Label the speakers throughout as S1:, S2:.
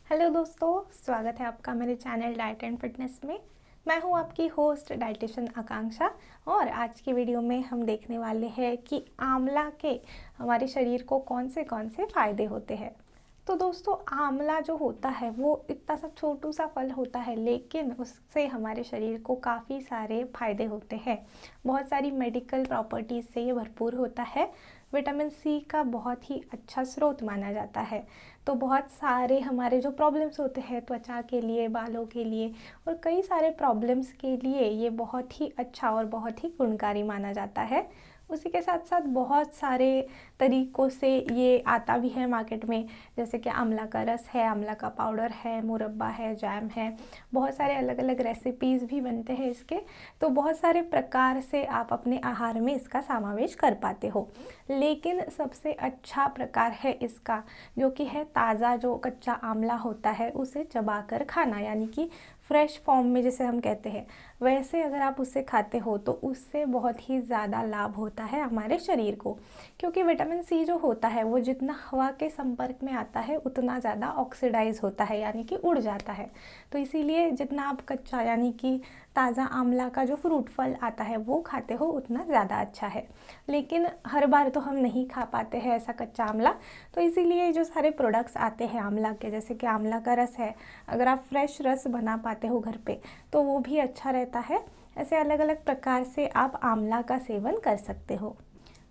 S1: Hello दोस्तों, स्वागत है आपका मेरे चैनल डाइट एंड फिटनेस में। मैं हूं आपकी होस्ट डाइटिशियन आकांक्षा और आज की वीडियो में हम देखने वाले हैं कि आंवला के हमारे शरीर को कौन से फ़ायदे होते हैं। तो दोस्तों, आंवला जो होता है वो इतना सा छोटू सा फल होता है, लेकिन उससे हमारे शरीर को काफ़ी सारे फ़ायदे होते हैं। बहुत सारी मेडिकल प्रॉपर्टीज़ से ये भरपूर होता है। विटामिन सी का बहुत ही अच्छा स्रोत माना जाता है। तो बहुत सारे हमारे जो प्रॉब्लम्स होते हैं त्वचा के लिए, बालों के लिए और कई सारे प्रॉब्लम्स के लिए ये बहुत ही अच्छा और बहुत ही गुणकारी माना जाता है। उसी के साथ साथ बहुत सारे तरीक़ों से ये आता भी है मार्केट में, जैसे कि आंवला का रस है, आंवला का पाउडर है, मुरब्बा है, जैम है। बहुत सारे अलग अलग रेसिपीज़ भी बनते हैं इसके। तो बहुत सारे प्रकार से आप अपने आहार में इसका समावेश कर पाते हो, लेकिन सबसे अच्छा प्रकार है इसका जो कि है ताज़ा जो कच्चा आंवला होता है उसे चबाकर खाना, यानी कि फ्रेश फॉर्म में जिसे हम कहते हैं, वैसे अगर आप उससे खाते हो तो उससे बहुत ही ज़्यादा लाभ होता है हमारे शरीर को। क्योंकि विटामिन सी जो होता है वो जितना हवा के संपर्क में आता है उतना ज़्यादा ऑक्सीडाइज होता है, यानी कि उड़ जाता है। तो इसीलिए जितना आप कच्चा यानी कि ताज़ा आंवला का जो फ्रूट फल आता है वो खाते हो उतना ज़्यादा अच्छा है। लेकिन हर बार तो हम नहीं खा पाते हैं ऐसा कच्चा आंवला, तो इसीलिए जो सारे प्रोडक्ट्स आते हैं आंवला के, जैसे कि आंवला का रस है, अगर आप फ्रेश रस बना पाते हो घर पे तो वो भी अच्छा रहता है। ऐसे अलग अलग प्रकार से आप आंवला का सेवन कर सकते हो।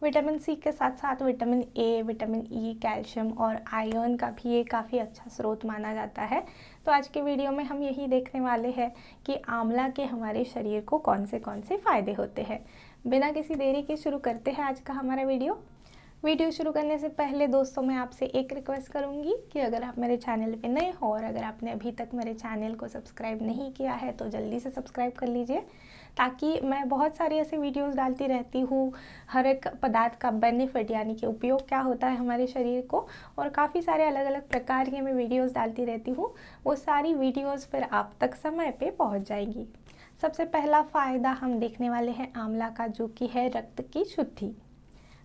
S1: विटामिन सी के साथ साथ vitamin A, vitamin E, calcium और आयरन का भी ये काफ़ी अच्छा स्रोत माना जाता है। तो आज के वीडियो में हम यही देखने वाले हैं कि आंवला के हमारे शरीर को कौन से फ़ायदे होते हैं। बिना किसी देरी के शुरू करते हैं आज का हमारा वीडियो शुरू करने से पहले दोस्तों मैं आपसे एक रिक्वेस्ट करूंगी कि अगर आप मेरे चैनल पे नए हो और अगर आपने अभी तक मेरे चैनल को सब्सक्राइब नहीं किया है तो जल्दी से सब्सक्राइब कर लीजिए, ताकि मैं बहुत सारी ऐसे वीडियोस डालती रहती हूँ। हर एक पदार्थ का बेनिफिट यानी कि उपयोग क्या होता है हमारे शरीर को, और काफ़ी सारे अलग अलग प्रकार के मैं वीडियोज़ डालती रहती हूँ। वो सारी वीडियोज़ फिर आप तक समय पर पहुँच जाएंगी। सबसे पहला फ़ायदा हम देखने वाले हैं आंवला का, जो कि है रक्त की शुद्धि।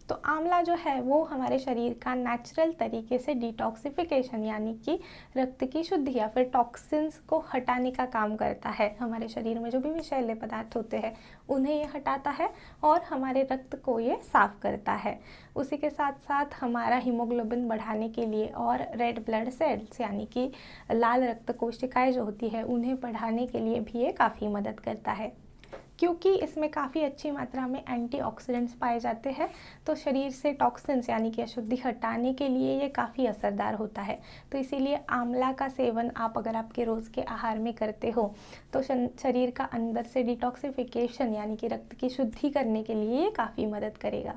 S1: तो आंवला जो है वो हमारे शरीर का नेचुरल तरीके से डिटॉक्सिफिकेशन यानी कि रक्त की शुद्धि या फिर टॉक्सिन्स को हटाने का काम करता है। हमारे शरीर में जो भी विषैले पदार्थ होते हैं उन्हें ये हटाता है और हमारे रक्त को ये साफ करता है। उसी के साथ साथ हमारा हीमोग्लोबिन बढ़ाने के लिए और रेड ब्लड सेल्स यानी कि लाल रक्त कोशिकाएं जो होती है उन्हें बढ़ाने के लिए भी ये काफ़ी मदद करता है। क्योंकि इसमें काफ़ी अच्छी मात्रा में एंटीऑक्सीडेंट्स पाए जाते हैं, तो शरीर से टॉक्सिन्स यानी कि अशुद्धि हटाने के लिए ये काफ़ी असरदार होता है। तो इसीलिए आंवला का सेवन आप अगर आपके रोज़ के आहार में करते हो तो शरीर का अंदर से डिटॉक्सिफिकेशन यानी कि रक्त की शुद्धि करने के लिए ये काफ़ी मदद करेगा।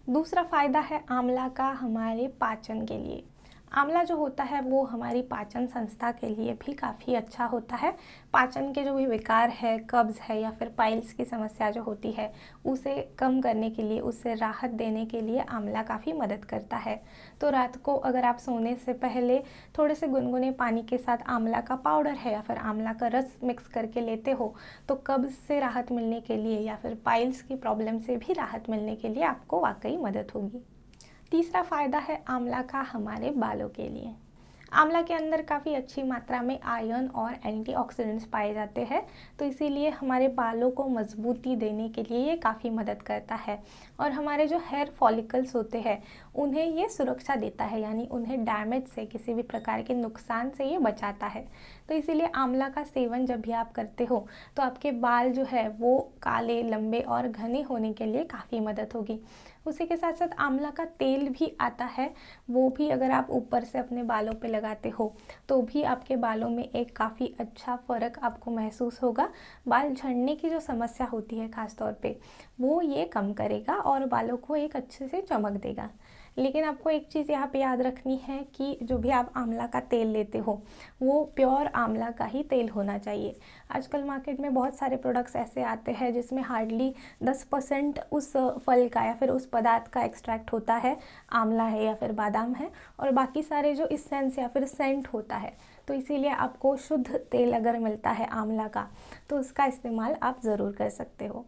S1: दूसरा फ़ायदा है आंवला का हमारे पाचन के लिए। आंवला जो होता है वो हमारी पाचन संस्था के लिए भी काफ़ी अच्छा होता है। पाचन के जो भी विकार है, कब्ज़ है या फिर पाइल्स की समस्या जो होती है उसे कम करने के लिए, उससे राहत देने के लिए आंवला काफ़ी मदद करता है। तो रात को अगर आप सोने से पहले थोड़े से गुनगुने पानी के साथ आंवला का पाउडर है या फिर आंवला का रस मिक्स करके लेते हो तो कब्ज़ से राहत मिलने के लिए या फिर पाइल्स की प्रॉब्लम से भी राहत मिलने के लिए आपको वाकई मदद होगी। तीसरा फ़ायदा है आंवला का हमारे बालों के लिए। आंवला के अंदर काफ़ी अच्छी मात्रा में आयरन और एंटीऑक्सीडेंट्स पाए जाते हैं, तो इसीलिए हमारे बालों को मजबूती देने के लिए ये काफ़ी मदद करता है। और हमारे जो हेयर फॉलिकल्स होते हैं उन्हें ये सुरक्षा देता है, यानी उन्हें डैमेज से, किसी भी प्रकार के नुकसान से ये बचाता है। तो इसीलिए आंवला का सेवन जब भी आप करते हो तो आपके बाल जो है वो काले, लंबे और घने होने के लिए काफ़ी मदद होगी। उसी के साथ साथ आंवला का तेल भी आता है, वो भी अगर आप ऊपर से अपने बालों पे लगाते हो तो भी आपके बालों में एक काफ़ी अच्छा फ़र्क आपको महसूस होगा। बाल झड़ने की जो समस्या होती है ख़ास तौर पे वो ये कम करेगा और बालों को एक अच्छे से चमक देगा। लेकिन आपको एक चीज़ यहाँ पे याद रखनी है कि जो भी आप आंवला का तेल लेते हो वो प्योर आंवला का ही तेल होना चाहिए। आजकल मार्केट में बहुत सारे प्रोडक्ट्स ऐसे आते हैं जिसमें हार्डली 10% उस फल का या फिर उस पदार्थ का एक्सट्रैक्ट होता है, आंवला है या फिर बादाम है, और बाकी सारे जो इसेंस या फिर सेंट होता है। तो इसीलिए आपको शुद्ध तेल अगर मिलता है आंवला का तो उसका इस्तेमाल आप ज़रूर कर सकते हो।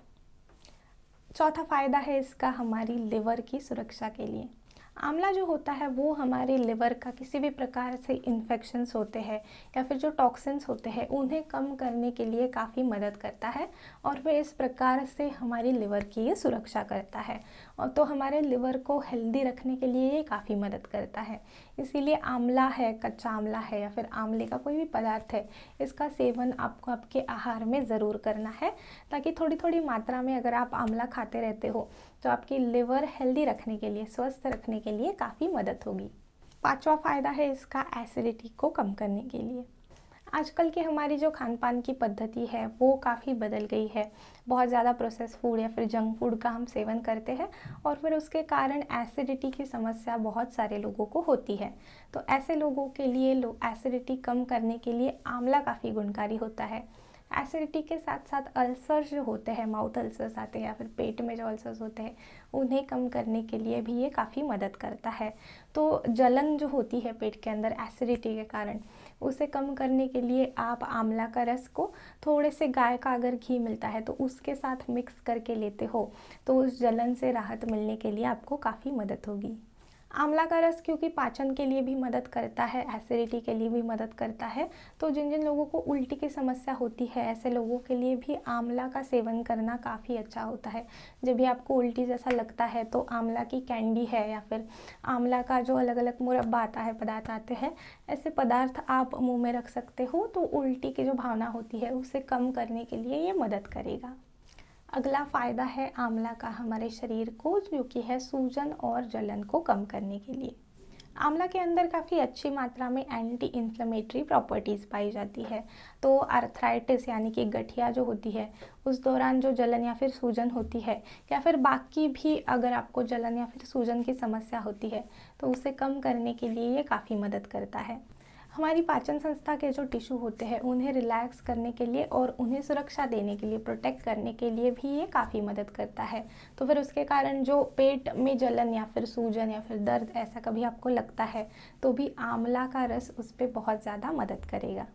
S1: चौथा फ़ायदा है इसका हमारी लिवर की सुरक्षा के लिए। आंवला जो होता है वो हमारे लिवर का किसी भी प्रकार से इन्फेक्शंस होते हैं या फिर जो टॉक्सिन्स होते हैं उन्हें कम करने के लिए काफ़ी मदद करता है और फिर इस प्रकार से हमारी लिवर की ये सुरक्षा करता है और तो हमारे लिवर को हेल्दी रखने के लिए ये काफ़ी मदद करता है। इसीलिए आंवला है, कच्चा आंवला है या फिर आंवले का कोई भी पदार्थ है, इसका सेवन आपको आपके आहार में ज़रूर करना है, ताकि थोड़ी थोड़ी मात्रा में अगर आप आंवला खाते रहते हो तो आपकी लिवर हेल्दी रखने के लिए, स्वस्थ रखने के लिए काफ़ी मदद होगी। पांचवा फ़ायदा है इसका एसिडिटी को कम करने के लिए। आजकल की हमारी जो खान पान की पद्धति है वो काफ़ी बदल गई है। बहुत ज़्यादा प्रोसेस फूड या फिर जंक फूड का हम सेवन करते हैं और फिर उसके कारण एसिडिटी की समस्या बहुत सारे लोगों को होती है। तो ऐसे लोगों के लिए एसिडिटी कम करने के लिए आंवला काफ़ी गुणकारी होता है। एसिडिटी के साथ साथ अल्सर्स जो होते हैं, माउथ अल्सर्स आते हैं या फिर पेट में जो अल्सर्स होते हैं, उन्हें कम करने के लिए भी ये काफ़ी मदद करता है। तो जलन जो होती है पेट के अंदर एसिडिटी के कारण, उसे कम करने के लिए आप आंवला का रस को थोड़े से गाय का अगर घी मिलता है तो उसके साथ मिक्स करके लेते हो तो उस जलन से राहत मिलने के लिए आपको काफ़ी मदद होगी। आंवला का रस क्योंकि पाचन के लिए भी मदद करता है, एसिडिटी के लिए भी मदद करता है, तो जिन जिन लोगों को उल्टी की समस्या होती है ऐसे लोगों के लिए भी आंवला का सेवन करना काफ़ी अच्छा होता है। जब भी आपको उल्टी जैसा लगता है तो आंवला की कैंडी है या फिर आंवला का जो अलग अलग मुरब्बा आता है, पदार्थ आते हैं, ऐसे पदार्थ आप मुँह में रख सकते हो तो उल्टी की जो भावना होती है उसे कम करने के लिए ये मदद करेगा। अगला फ़ायदा है आंवला का हमारे शरीर को, जो कि है सूजन और जलन को कम करने के लिए। आंवला के अंदर काफ़ी अच्छी मात्रा में एंटी इन्फ्लेमेटरी प्रॉपर्टीज़ पाई जाती है। तो आर्थराइटिस यानी कि गठिया जो होती है उस दौरान जो जलन या फिर सूजन होती है, या फिर बाकी भी अगर आपको जलन या फिर सूजन की समस्या होती है तो उसे कम करने के लिए ये काफ़ी मदद करता है। हमारी पाचन संस्था के जो टिश्यू होते हैं उन्हें रिलैक्स करने के लिए और उन्हें सुरक्षा देने के लिए, प्रोटेक्ट करने के लिए भी ये काफ़ी मदद करता है। तो फिर उसके कारण जो पेट में जलन या फिर सूजन या फिर दर्द ऐसा कभी आपको लगता है तो भी आंवला का रस उस पर बहुत ज़्यादा मदद करेगा।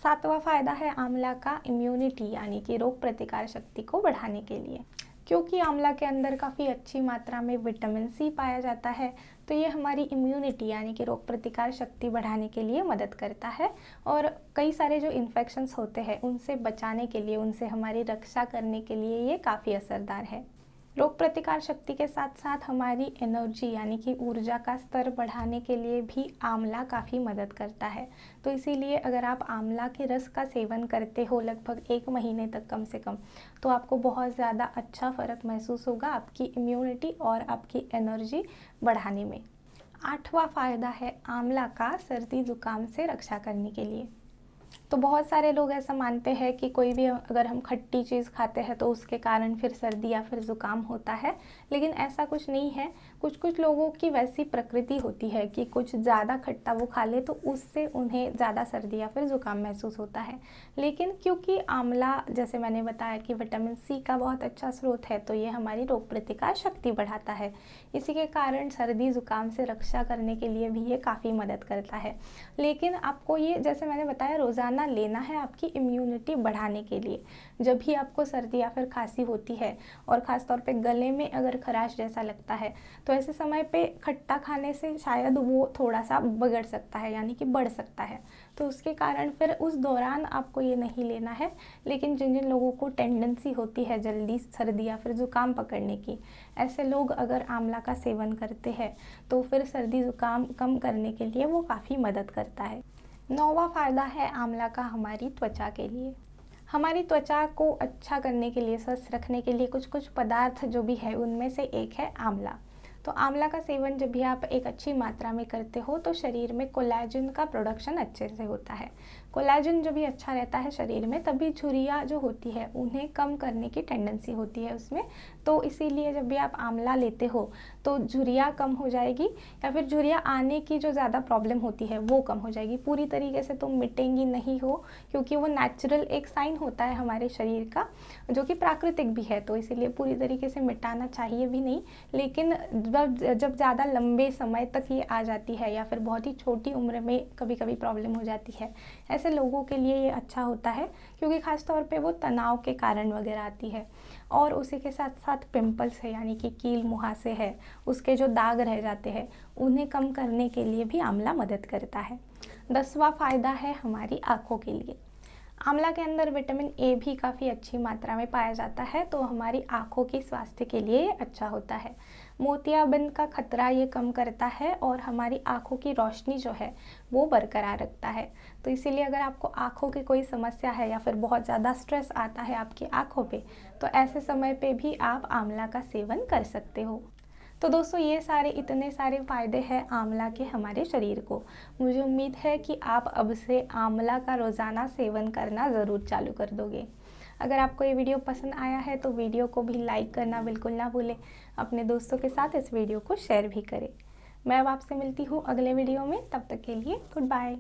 S1: सातवां फ़ायदा है आंवला का इम्यूनिटी यानी कि रोग प्रतिकार शक्ति को बढ़ाने के लिए। क्योंकि आंवला के अंदर काफ़ी अच्छी मात्रा में विटामिन सी पाया जाता है तो ये हमारी इम्यूनिटी यानी कि रोग प्रतिकार शक्ति बढ़ाने के लिए मदद करता है और कई सारे जो इन्फेक्शंस होते हैं उनसे बचाने के लिए, उनसे हमारी रक्षा करने के लिए ये काफ़ी असरदार है। रोग प्रतिकार शक्ति के साथ साथ हमारी एनर्जी यानी कि ऊर्जा का स्तर बढ़ाने के लिए भी आंवला काफ़ी मदद करता है। तो इसीलिए अगर आप आंवला के रस का सेवन करते हो लगभग 1 महीने तक कम से कम, तो आपको बहुत ज़्यादा अच्छा फ़र्क महसूस होगा आपकी इम्यूनिटी और आपकी एनर्जी बढ़ाने में। आठवां फ़ायदा है आंवला का सर्दी ज़ुकाम से रक्षा करने के लिए। तो बहुत सारे लोग ऐसा मानते हैं कि कोई भी अगर हम खट्टी चीज़ खाते हैं तो उसके कारण फिर सर्दी या फिर ज़ुकाम होता है, लेकिन ऐसा कुछ नहीं है। कुछ कुछ लोगों की वैसी प्रकृति होती है कि कुछ ज़्यादा खट्टा वो खा ले तो उससे उन्हें ज़्यादा सर्दी या फिर ज़ुकाम महसूस होता है। लेकिन क्योंकि आंवला, जैसे मैंने बताया कि विटामिन सी का बहुत अच्छा स्रोत है, तो ये हमारी रोग प्रतिकार शक्ति बढ़ाता है। इसी के कारण सर्दी ज़ुकाम से रक्षा करने के लिए भी ये काफ़ी मदद करता है। लेकिन आपको ये, जैसे मैंने बताया, रोज़ाना लेना है आपकी इम्यूनिटी बढ़ाने के लिए। जब भी आपको सर्दी या फिर खांसी होती है और ख़ास तौर पे गले में अगर खराश जैसा लगता है तो ऐसे समय पे खट्टा खाने से शायद वो थोड़ा सा बिगड़ सकता है यानी कि बढ़ सकता है। तो उसके कारण फिर उस दौरान आपको ये नहीं लेना है। लेकिन जिन जिन लोगों को टेंडेंसी होती है जल्दी सर्दी या फिर ज़ुकाम पकड़ने की, ऐसे लोग अगर आंवला का सेवन करते हैं तो फिर सर्दी ज़ुकाम कम करने के लिए वो काफ़ी मदद करता है। 9वां फ़ायदा है आंवला का हमारी त्वचा के लिए। हमारी त्वचा को अच्छा करने के लिए, स्वस्थ रखने के लिए कुछ कुछ पदार्थ जो भी है उनमें से एक है आंवला। तो आंवला का सेवन जब भी आप एक अच्छी मात्रा में करते हो तो शरीर में कोलेजन का प्रोडक्शन अच्छे से होता है। कोलेजन जब भी अच्छा रहता है शरीर में तभी झुर्रियाँ जो होती है उन्हें कम करने की टेंडेंसी होती है उसमें। तो इसीलिए जब भी आप आंवला लेते हो तो झुर्रियाँ कम हो जाएगी या फिर झुर्रियाँ आने की जो ज़्यादा प्रॉब्लम होती है वो कम हो जाएगी। पूरी तरीके से तो मिटेंगी नहीं हो, क्योंकि वो नेचुरल एक साइन होता है हमारे शरीर का जो कि प्राकृतिक भी है, तो इसीलिए पूरी तरीके से मिटाना चाहिए भी नहीं। लेकिन जब ज़्यादा लंबे समय तक ये आ जाती है या फिर बहुत ही छोटी उम्र में कभी कभी प्रॉब्लम हो जाती है, ऐसे लोगों के लिए ये अच्छा होता है, क्योंकि ख़ास तौर पे वो तनाव के कारण वगैरह आती है। और उसी के साथ साथ पिंपल्स है, यानी कि कील मुहासे है, उसके जो दाग रह जाते हैं उन्हें कम करने के लिए भी आंवला मदद करता है। 10वां फ़ायदा है हमारी आँखों के लिए। आंवला के अंदर विटामिन ए भी काफ़ी अच्छी मात्रा में पाया जाता है, तो हमारी आँखों की स्वास्थ्य के लिए ये अच्छा होता है। मोतियाबिंद का खतरा ये कम करता है और हमारी आँखों की रोशनी जो है वो बरकरार रखता है। तो इसीलिए अगर आपको आँखों की कोई समस्या है या फिर बहुत ज़्यादा स्ट्रेस आता है आपकी आँखों पे, तो ऐसे समय पे भी आप आंवला का सेवन कर सकते हो। तो दोस्तों, ये इतने सारे फ़ायदे हैं आंवला के हमारे शरीर को। मुझे उम्मीद है कि आप अब से आंवला का रोज़ाना सेवन करना ज़रूर चालू कर दोगे। अगर आपको ये वीडियो पसंद आया है तो वीडियो को भी लाइक करना बिल्कुल ना भूलें। अपने दोस्तों के साथ इस वीडियो को शेयर भी करें। मैं अब आपसे मिलती हूँ अगले वीडियो में, तब तक के लिए गुड बाय।